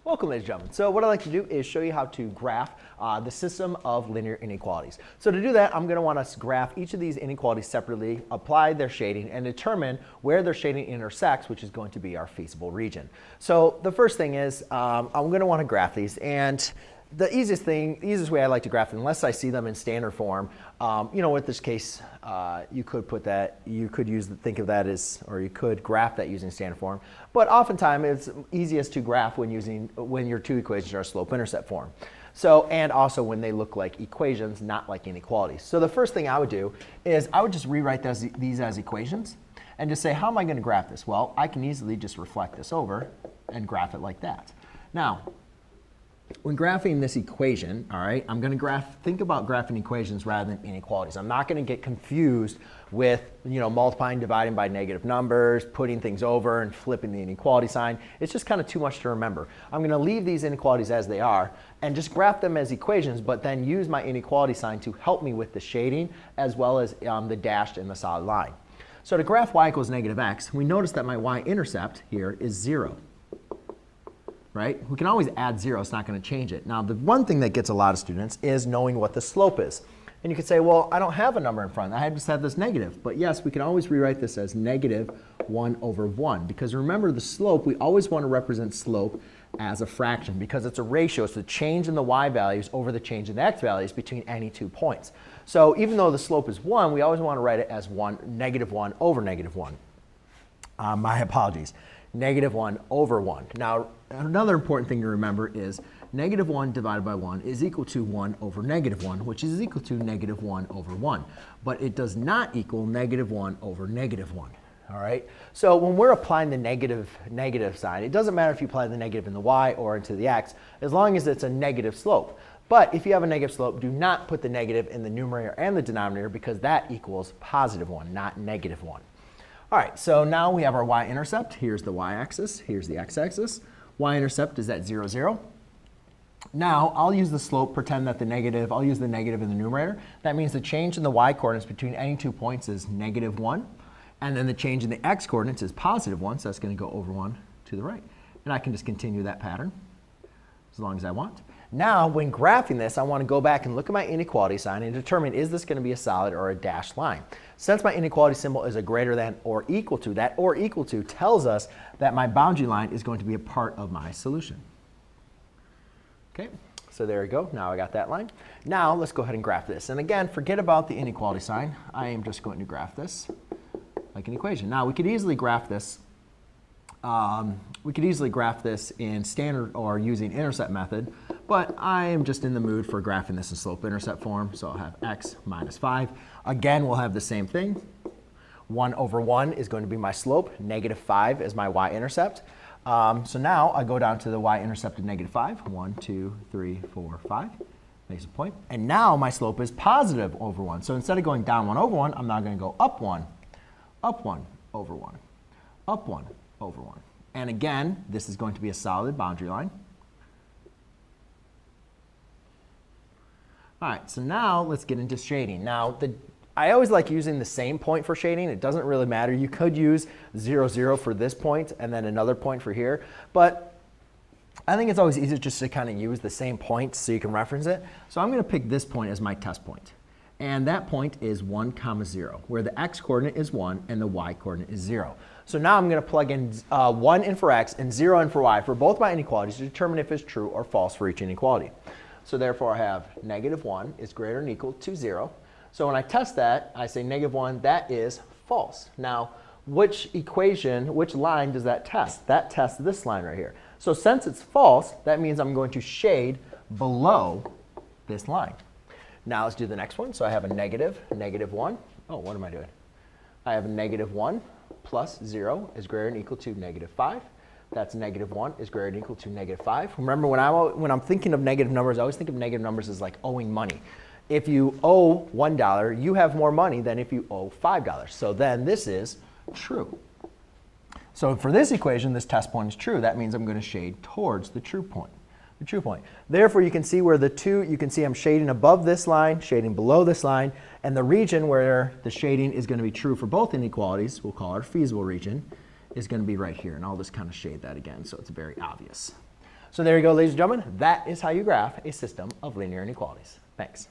Welcome, ladies and gentlemen. So what I'd like to do is show you how to graph the system of linear inequalities. So to do that, I'm going to want to graph each of these inequalities separately, apply their shading, and determine where their shading intersects, which is going to be our feasible region. So the first thing is I'm going to want to graph these, and the easiest way I like to graph them, unless I see them in standard form, with this case, you could put that, you could think of that as, or you could graph that using standard form. But oftentimes it's easiest to graph when your two equations are slope-intercept form. So, and also when they look like equations, not like inequalities. So the first thing I would do is I would just rewrite these as equations and just say, how am I going to graph this? Well, I can easily just reflect this over and graph it like that. Now, when graphing this equation, all right, I'm going to think about graphing equations rather than inequalities. I'm not going to get confused with, multiplying, dividing by negative numbers, putting things over and flipping the inequality sign. It's just kind of too much to remember. I'm going to leave these inequalities as they are and just graph them as equations, but then use my inequality sign to help me with the shading as well as the dashed and the solid line. So to graph y equals negative x, we notice that my y-intercept here is 0. Right? We can always add 0. It's not going to change it. Now, the one thing that gets a lot of students is knowing what the slope is. And you could say, well, I don't have a number in front. I just have this negative. But yes, we can always rewrite this as negative 1 over 1. Because remember, the slope, we always want to represent slope as a fraction because it's a ratio. It's the change in the y values over the change in the x values between any 2 points. So even though the slope is 1, we always want to write it as negative 1 over negative 1. My apologies. Negative 1 over 1. Now, another important thing to remember is negative 1 divided by 1 is equal to 1 over negative 1, which is equal to negative 1 over 1. But it does not equal negative 1 over negative 1. All right? So when we're applying the negative sign, it doesn't matter if you apply the negative in the y or into the x, as long as it's a negative slope. But if you have a negative slope, do not put the negative in the numerator and the denominator because that equals positive 1, not negative 1. All right, so now we have our y-intercept. Here's the y-axis. Here's the x-axis. Y-intercept is at 0, 0. Now, I'll use the slope, pretend that I'll use the negative in the numerator. That means the change in the y-coordinates between any 2 points is negative 1. And then the change in the x-coordinates is positive 1, so that's going to go over 1 to the right. And I can just continue that pattern as long as I want. Now, when graphing this, I want to go back and look at my inequality sign and determine, is this going to be a solid or a dashed line? Since my inequality symbol is a greater than or equal to, that or equal to tells us that my boundary line is going to be a part of my solution. Okay, so there we go. Now I got that line. Now let's go ahead and graph this. And again, forget about the inequality sign. I am just going to graph this like an equation. Now we could easily graph this. In standard or using intercept method, but I am just in the mood for graphing this in slope-intercept form, so I'll have x minus 5. Again, we'll have the same thing. 1 over 1 is going to be my slope. Negative 5 is my y-intercept. So now I go down to the y-intercept of negative 5. 1, 2, 3, 4, 5. Makes a point. And now my slope is positive over 1. So instead of going down 1 over 1, I'm now going to go up 1 over 1, up 1 over 1. And again, this is going to be a solid boundary line. All right, so now let's get into shading. Now, I always like using the same point for shading. It doesn't really matter. You could use 0, 0 for this point and then another point for here. But I think it's always easier just to kind of use the same point so you can reference it. So I'm going to pick this point as my test point. And that point is 1, 0, where the x-coordinate is 1 and the y-coordinate is 0. So now I'm going to plug in 1 in for x and 0 in for y for both my inequalities to determine if it's true or false for each inequality. So therefore, I have negative 1 is greater than or equal to 0. So when I test that, I say negative 1, that is false. Now, which line does that test? That tests this line right here. So since it's false, that means I'm going to shade below this line. Now let's do the next one. So I have a negative 1. Oh, what am I doing? I have a negative 1 plus 0 is greater than or equal to negative 5. That's negative 1 is greater than or equal to negative 5. Remember, when I'm thinking of negative numbers, I always think of negative numbers as like owing money. If you owe $1, you have more money than if you owe $5. So then this is true. So for this equation, this test point is true. That means I'm going to shade towards the true point. Therefore, you can see where I'm shading above this line, shading below this line, and the region where the shading is going to be true for both inequalities, we'll call our feasible region, is going to be right here. And I'll just kind of shade that again so it's very obvious. So there you go, ladies and gentlemen. That is how you graph a system of linear inequalities. Thanks.